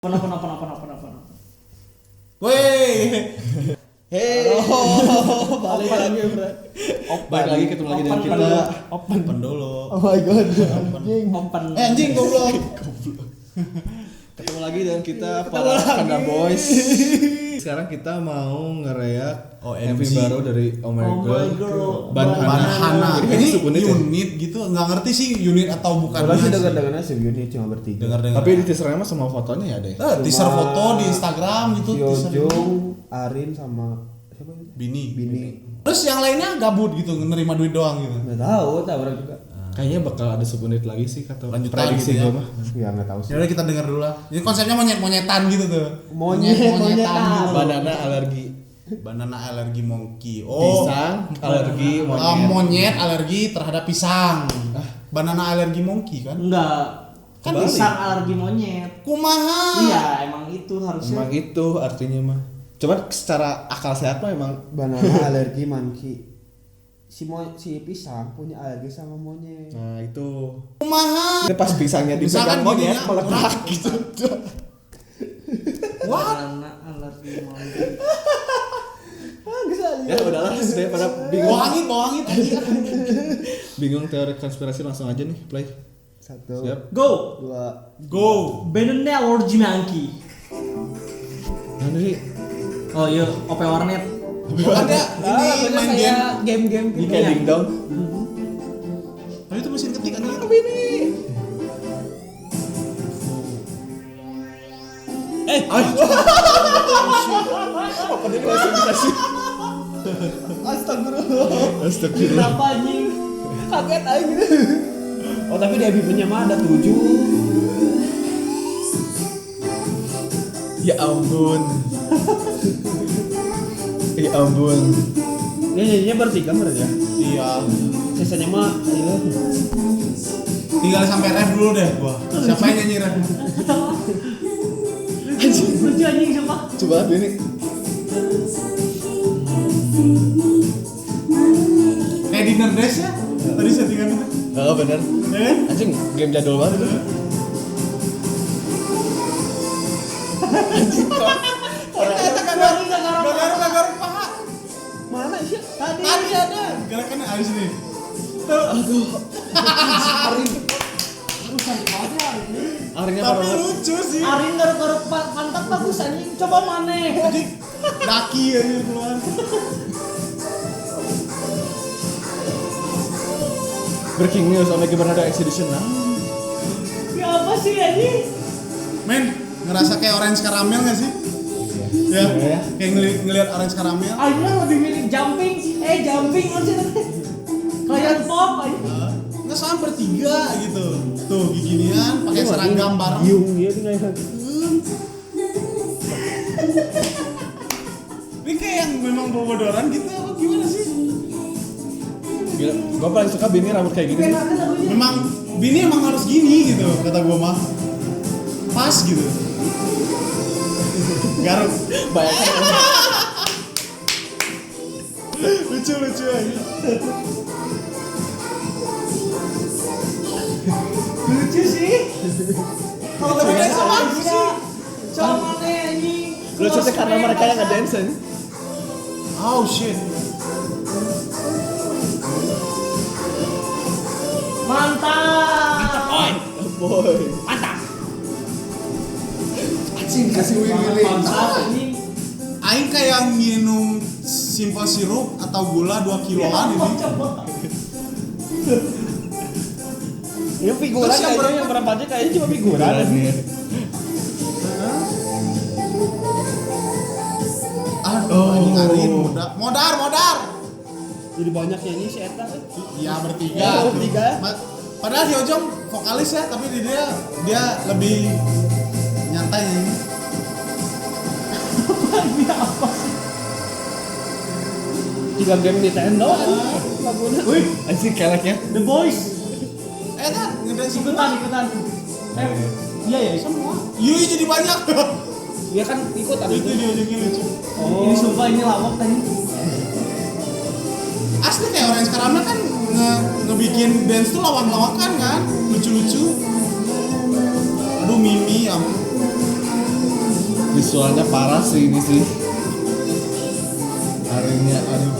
Apa. Woi. Hey. Balik lagi, bro. Balik lagi ketemu lagi dengan kita. Open dulu. Oh my god. Anjing. Open. Anjing goblok. Ketemu lagi dengan kita para Panda Boys. Sekarang kita mau ngereak MV baru dari Oh My Girl. Banhana. Ini unit gitu, nggak ngerti sih unit atau bukan. Kalau sih dengar-dengarnya sih unit cuma bertiga. Dengar. Tapi di teasernya mah semua fotonya ya deh. Teaser foto di Instagram gitu. Yojong, Arin sama siapa itu? Bini. Terus yang lainnya gabut gitu, nerima duit doang gitu. Nggak tahu orang juga. Kayaknya bakal ada subunit lagi sih kata Lanjutan prediksi gitu ya. gue mah. Ya nggak tahu sih. Ya udah kita dengar dulu lah. Ini konsepnya monyet-monyetan gitu tuh. Monyet-monyetan. gitu. Banana alergi. Banana alergi monkey. Oh. Pisang alergi Monyet alergi terhadap pisang. Banana alergi monkey kan? Enggak. Kan Kebalik. pisang alergi monyet. Kumaha? Iya, emang itu harusnya. Emang itu artinya mah. Cuman secara akal sehat mah emang Banana alergi monkey. Si pisang punya alergi sama monyet. nah itu. Kumaha? Ini pas pisangnya Misalkan dipegang monyet gininya, meledak gitu. Banana alergi monyet. Ya udahlah daripada bingung. Bawangin. Bingung teori konspirasi langsung aja nih play. 1, Siap. Go. 2. Go. Banana alergi monkey. Nah nih Oh iya, OP warnet. Ada ini main game. Game-game ini kayak dingdong. Tapi itu mesin ketik anjing. Apa dia konspirasi? Astagfirullah. Astagfirullah. Kenapa anjing? Kaget aja gitu. Oh tapi di FB-nya mah ada 7. Ya ampun. Ya ampun. Ini nyanyinya bertiga menurut ya. Iya. Sisanya mah ayo. Tinggal sampai ref dulu deh gua. Siapa yang nyanyi ref? Lucu anjing sumpah. Coba ini. Kayak dinner dash ya? Tadi settingan itu. Oh bener. Anjing game jadul banget itu. Anjing kok. Gagar paha. Mana sih? Tadi Ada. Gerakannya habis nih. Akhirnya Tapi parah. lucu sih. Arin garuk-garuk pantat bagus anjing. Coba maneh. Anjing. Daki aja keluar. Breaking news Omega Banana Exhibition nah. Ya apa sih anjing? Men, ngerasa kayak orange caramel gak sih? Ya, Iya. kayak ngelihat orange caramel. Aina lebih mirip jumping. Jumping maksudnya. Kayak pop anjing. Nggak sampai bertiga gitu. Tuh ginian, pakai seragam bareng. Yung dia tinggal Ini kayak yang memang bobodoran gitu apa gimana sih? Gila, gua paling suka Bini rambut kayak gini. Memang Bini emang harus gini gitu kata gua mah. Pas gitu. Garuk. Bayangkan Lucu aja. Lucu sih. Kalau tapi kayak sama sih. Coba maneh anjing. lucu tuh karena mereka yang nge-dance. Oh shit. Mantap. Boy. Mantap. Anjing kasih wing-wing. Mantap anjing. Aing kayak minum simple sirup atau gula 2 kiloan ini. Ya figuran Terus yang kayaknya yang berapa aja kayaknya cuma figuran. Aduh, anjing Arin modar. Jadi banyak nyanyi si Eta. Iya bertiga. Oh, bertiga. Padahal Hyojong vokalis ya, tapi dia lebih nyantai nyanyi. Ini apa sih? 3 game Nintendo. Lagunya. Wih, Anjing keleknya. The Boys. Kan ngedance Ikutan. Iya ya. semua. Yui jadi banyak. Dia kan ikut ada Itu dia juga lucu. Ini sumpah ini lawak tadi. Asli kayak orange caramel kan ngebikin dance tuh lawak-lawakan kan, lucu-lucu. Aduh Mimi ya. Visualnya parah sih ini sih. Akhirnya aduh.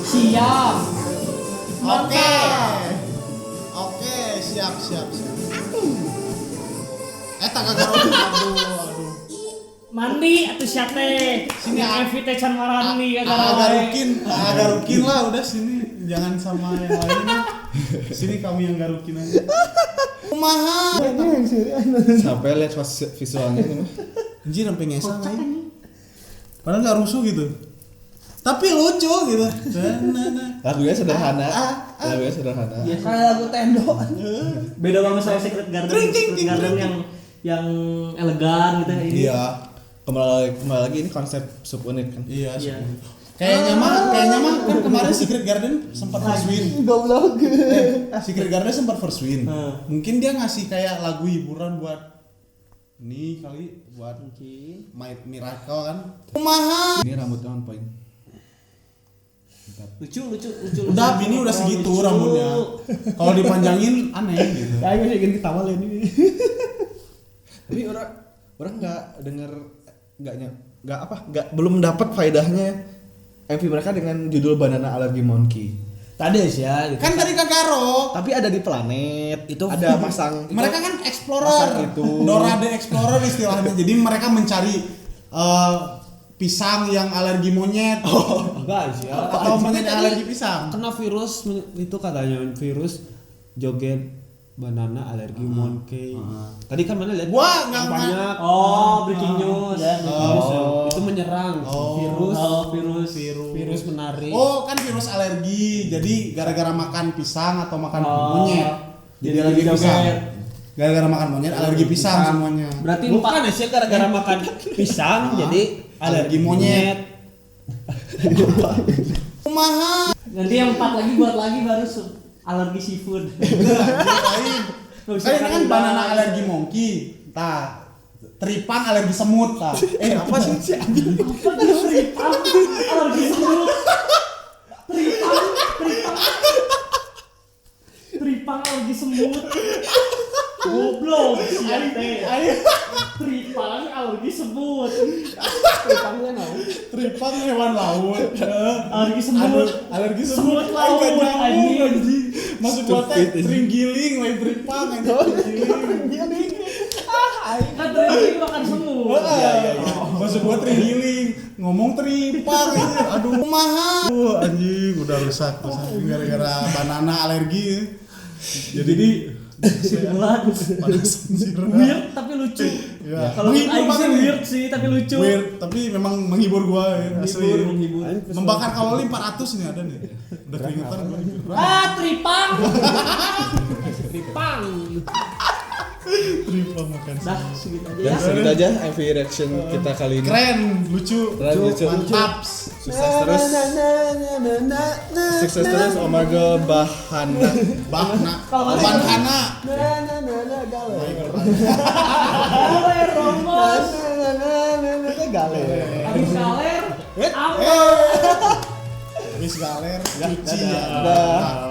Siap. Oke. Oke, siap. Tak kagak aduh. Mandi atau siap teh. Sini, Evi teh can marani agak rukin lah udah sini. Jangan sama yang lain. Sini kami yang garukin aja. Kumaha. Sampai lihat visualnya ini mah. Anjir sampai ngesang aja. Padahal enggak rusuh gitu. Tapi lucu gitu. Lagunya sederhana. Lagunya sederhana. Ya kayak lagu Tendo. Beda banget sama Secret Garden. Secret Garden yang elegan gitu ini. Iya. Kembali lagi ini konsep sub unik kan. Iya. Iya. Kayaknya mah kan kemarin Secret Garden sempat first win. Goblok. Secret Garden sempat first win. Hmm. Mungkin dia ngasih kayak lagu hiburan buat ini kali buat Might Miracle kan. Kumaha. Ini rambutnya on point. Lucu. Udah bini udah segitu lucu. rambutnya. Kalau dipanjangin aneh gitu. Ya gue ingin ketawa lah ini. Tapi orang nggak denger belum dapat faedahnya MV mereka dengan judul Banana Allergy Monkey. Tadi sih ya. Gitu. Kan tadi Kagaro. Tapi ada di planet Itu ada pasang. Mereka kan Pasang explorer. itu. Dora the Explorer istilahnya. Jadi mereka mencari pisang yang alergi monyet. Enggak sih ya. Atau monyet yang alergi pisang. Kena virus itu katanya virus joget banana alergi monkey. Tadi kan mana lihat? Gua nggak banyak. Oh, breaking news. Ya, virus ya. Oh. Itu menyerang virus menari. Oh, kan virus alergi. Jadi gara-gara makan pisang atau makan Oh. monyet. Jadi alergi joget. pisang. Gara-gara makan monyet alergi pisang semuanya. Berarti Bukan ya sih gara-gara makan pisang jadi Alergi monyet. Kumaha. nanti yang 4 lagi buat lagi baru alergi seafood. Lain. Nggak bisa Kan ini kan makan banana banget. alergi monkey. Tah. Tripang alergi semut tah. Apa sih si anjing? Tripang alergi semut. Tripang alergi semut. Goblok siap teh. Tripang alergi semut. Tripangnya naon? Tripang hewan laut. Alergi semut. Alergi semut laut, anjing. Maksud gua teh tringgiling we tripang anjing. Kan tadi makan semut. Iya. Maksud gua tringgiling, ngomong tripang anjing. Aduh, kumaha. Anjing udah rusak gara-gara banana alergi. Jadi Simulan. Weird tapi lucu. Ya. Kalau Menghibur aing sih banget nih. weird sih tapi lucu. weird, tapi memang menghibur gua ya, asli. Menghibur. Membakar kalori 400 nih ada nih. Udah keringetan gua. Tripang. Tripang. Tripang makan. Dah segitu aja Ya ya. segitu aja MV reaction kita kali ini. Keren, lucu, Lucu. mantap. Sukses terus. Sukses terus Omegle Bahana. Bahna, Kalau Bahana. Galer rombos. Galer. Habis galer. Aman. Wis galer, cuci ya. Dadah.